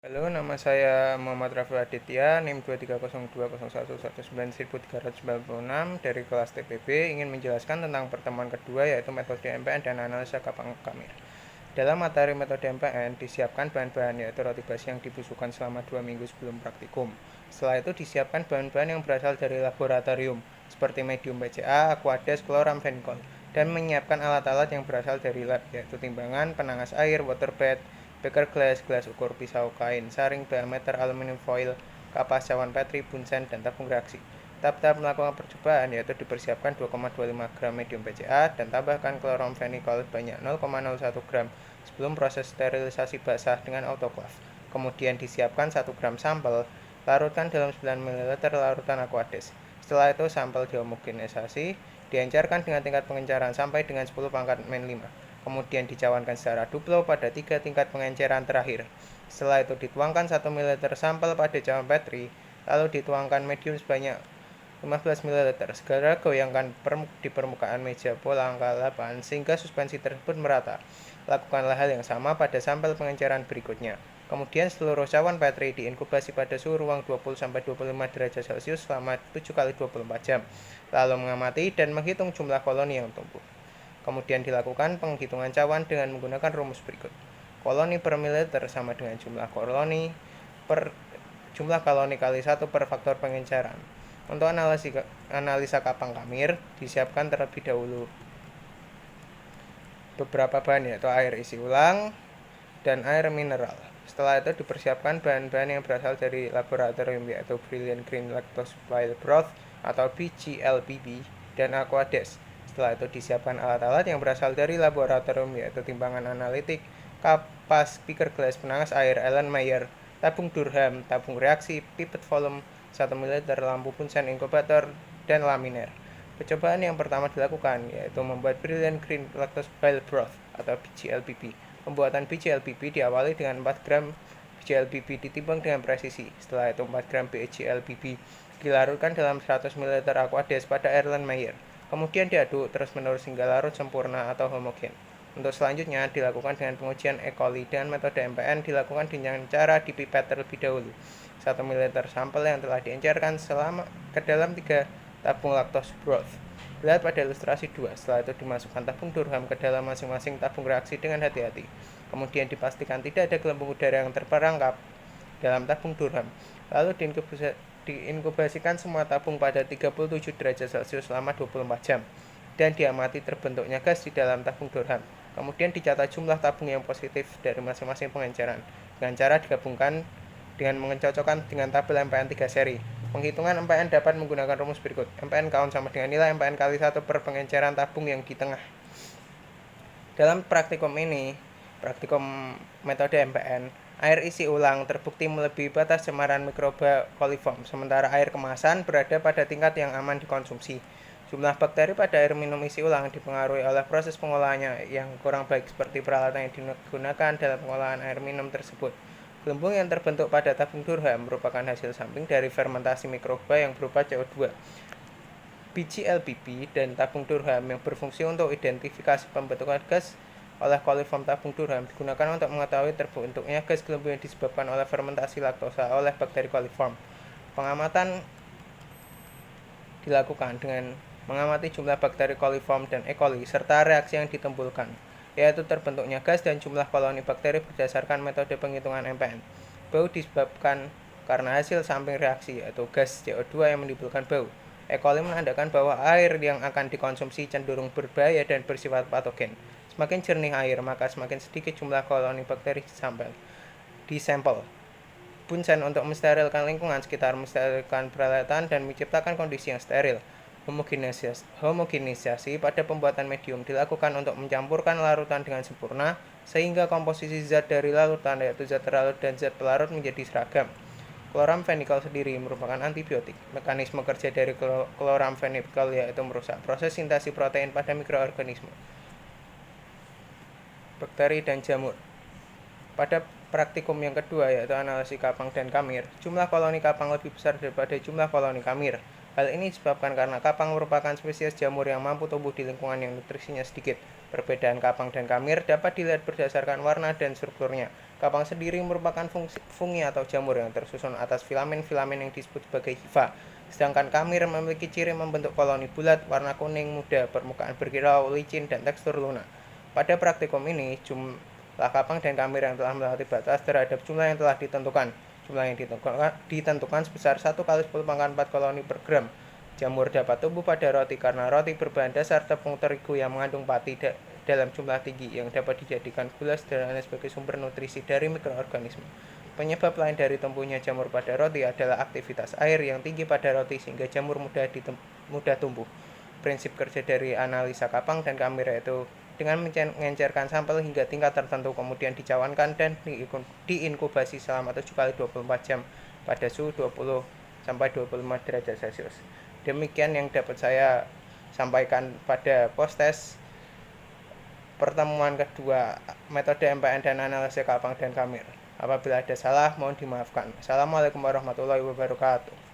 Halo, nama saya Muhammad Raffi Aditya, NIM 2302011919396 dari kelas TPB, ingin menjelaskan tentang pertemuan kedua yaitu metode MPN dan analisa kapang kamir. Dalam materi metode MPN, disiapkan bahan-bahan yaitu roti basi yang dibusukan selama 2 minggu sebelum praktikum. Setelah itu disiapkan bahan-bahan yang berasal dari laboratorium, seperti medium PCA, Aquades, chloramphenicol, dan menyiapkan alat-alat yang berasal dari lab, yaitu timbangan, penangas air, waterbed, beker gelas, gelas ukur pisau kain, saring diameter aluminium foil, kapas cawan petri, bunsen, dan tabung reaksi. Tahap-tahap melakukan percobaan yaitu dipersiapkan 2,25 gram medium PCA dan tambahkan chloramphenicol banyak 0,01 gram sebelum proses sterilisasi basah dengan autoclave. Kemudian disiapkan 1 gram sampel, larutkan dalam 9 ml larutan Aquades. Setelah itu sampel dihomogenisasi, diencerkan dengan tingkat pengencaran sampai dengan 10 pangkat min 5. Kemudian dicawankan secara duplo pada 3 tingkat pengenceran terakhir. Setelah itu dituangkan 1 ml sampel pada cawan petri, lalu dituangkan medium sebanyak 15 ml. Segera goyangkan di permukaan meja pola angka 8 sehingga suspensi tersebut merata. Lakukanlah hal yang sama pada sampel pengenceran berikutnya. Kemudian seluruh cawan petri diinkubasi pada suhu ruang 20-25 derajat Celcius selama 7 kali 24 jam. Lalu mengamati dan menghitung jumlah koloni yang tumbuh. Kemudian dilakukan penghitungan cawan dengan menggunakan rumus berikut. Koloni per mililiter sama dengan jumlah koloni per jumlah koloni kali 1 per faktor pengenceran. Untuk analisa kapang kamir, disiapkan terlebih dahulu beberapa bahan yaitu air isi ulang dan air mineral. Setelah itu dipersiapkan bahan-bahan yang berasal dari laboratorium yaitu Brilliant Green Lactose Bile Broth atau BGLBB dan Aquades. Setelah itu disiapkan alat-alat yang berasal dari laboratorium yaitu timbangan analitik, kapas, beaker gelas, penangas air, Erlenmeyer, tabung Durham, tabung reaksi, pipet volume 1 ml, lampu bunsen inkubator, dan laminer. Percobaan yang pertama dilakukan yaitu membuat Brilliant Green Lactose Bile Broth atau BGLBB. Pembuatan BGLBB diawali dengan 4 gram BGLBB ditimbang dengan presisi. Setelah itu 4 gram BGLBB dilarutkan dalam 100 ml Aquades pada Erlenmeyer. Kemudian diaduk terus-menerus hingga larut sempurna atau homogen. Untuk selanjutnya dilakukan dengan pengujian E. coli dengan metode MPN dilakukan dengan cara dipipet terlebih dahulu. 1 ml sampel yang telah diencerkan selama ke dalam 3 tabung lactose broth. Lihat pada ilustrasi 2. Setelah itu dimasukkan tabung Durham ke dalam masing-masing tabung reaksi dengan hati-hati. Kemudian dipastikan tidak ada gelembung udara yang terperangkap dalam tabung Durham. Lalu diinkubasikan semua tabung pada 37 derajat Celcius selama 24 jam dan diamati terbentuknya gas di dalam tabung Durham. Kemudian dicatat jumlah tabung yang positif dari masing-masing pengenceran dengan cara digabungkan dengan mencocokkan dengan tabel MPN 3 seri. Penghitungan MPN dapat menggunakan rumus berikut. MPN count sama dengan nilai MPN kali 1 per pengenceran tabung yang di tengah. Dalam praktikum ini, praktikum metode MPN, air isi ulang terbukti melebihi batas cemaran mikroba coliform, sementara air kemasan berada pada tingkat yang aman dikonsumsi. Jumlah bakteri pada air minum isi ulang dipengaruhi oleh proses pengolahannya yang kurang baik seperti peralatan yang digunakan dalam pengolahan air minum tersebut. Gelembung yang terbentuk pada tabung Durham merupakan hasil samping dari fermentasi mikroba yang berupa CO2. BGLBB dan tabung Durham yang berfungsi untuk identifikasi pembentukan gas oleh coliform tabung Durham digunakan untuk mengetahui terbentuknya gas gelembung yang disebabkan oleh fermentasi laktosa oleh bakteri coliform. Pengamatan dilakukan dengan mengamati jumlah bakteri coliform dan E. coli serta reaksi yang ditimbulkan, yaitu terbentuknya gas dan jumlah koloni bakteri berdasarkan metode penghitungan MPN. Bau disebabkan karena hasil samping reaksi yaitu gas CO2 yang menimbulkan bau. E. coli menandakan bahwa air yang akan dikonsumsi cenderung berbahaya dan bersifat patogen. Semakin jernih air, maka semakin sedikit jumlah koloni bakteri di sampel. Bunsen untuk mensterilkan lingkungan sekitar, mensterilkan peralatan, dan menciptakan kondisi yang steril. Homogenisasi pada pembuatan medium dilakukan untuk mencampurkan larutan dengan sempurna sehingga komposisi zat dari larutan yaitu zat terlarut dan zat pelarut menjadi seragam. Chloramphenicol sendiri merupakan antibiotik. Mekanisme kerja dari chloramphenicol yaitu merusak proses sintasi protein pada mikroorganisme, bakteri, dan jamur. Pada praktikum yang kedua yaitu analisis kapang dan kamir, jumlah koloni kapang lebih besar daripada jumlah koloni kamir. Hal ini disebabkan karena kapang merupakan spesies jamur yang mampu tumbuh di lingkungan yang nutrisinya sedikit. Perbedaan kapang dan kamir dapat dilihat berdasarkan warna dan strukturnya. Kapang sendiri merupakan fungi atau jamur yang tersusun atas filamen-filamen yang disebut sebagai hifa. Sedangkan kamir memiliki ciri membentuk koloni bulat, warna kuning muda, permukaan berkilau, licin, dan tekstur lunak. Pada praktikum ini, jumlah kapang dan kamir yang telah melewati batas terhadap jumlah yang telah ditentukan. Jumlah yang ditentukan sebesar 1 kali 10 pangkat 4 koloni per gram. Jamur dapat tumbuh pada roti karena roti berbahan dasar tepung terigu yang mengandung pati dalam jumlah tinggi yang dapat dijadikan gula sederhana sebagai sumber nutrisi dari mikroorganisme. Penyebab lain dari tumbuhnya jamur pada roti adalah aktivitas air yang tinggi pada roti sehingga jamur mudah tumbuh. Prinsip kerja dari analisa kapang dan kamir yaitu dengan mengencerkan sampel hingga tingkat tertentu, kemudian dicawankan dan diinkubasi selama 7 kali 24 jam pada suhu 20 sampai 25 derajat Celcius. Demikian yang dapat saya sampaikan pada post-test pertemuan kedua metode MPN dan analisis kapang dan kamir. Apabila ada salah, mohon dimaafkan. Assalamualaikum warahmatullahi wabarakatuh.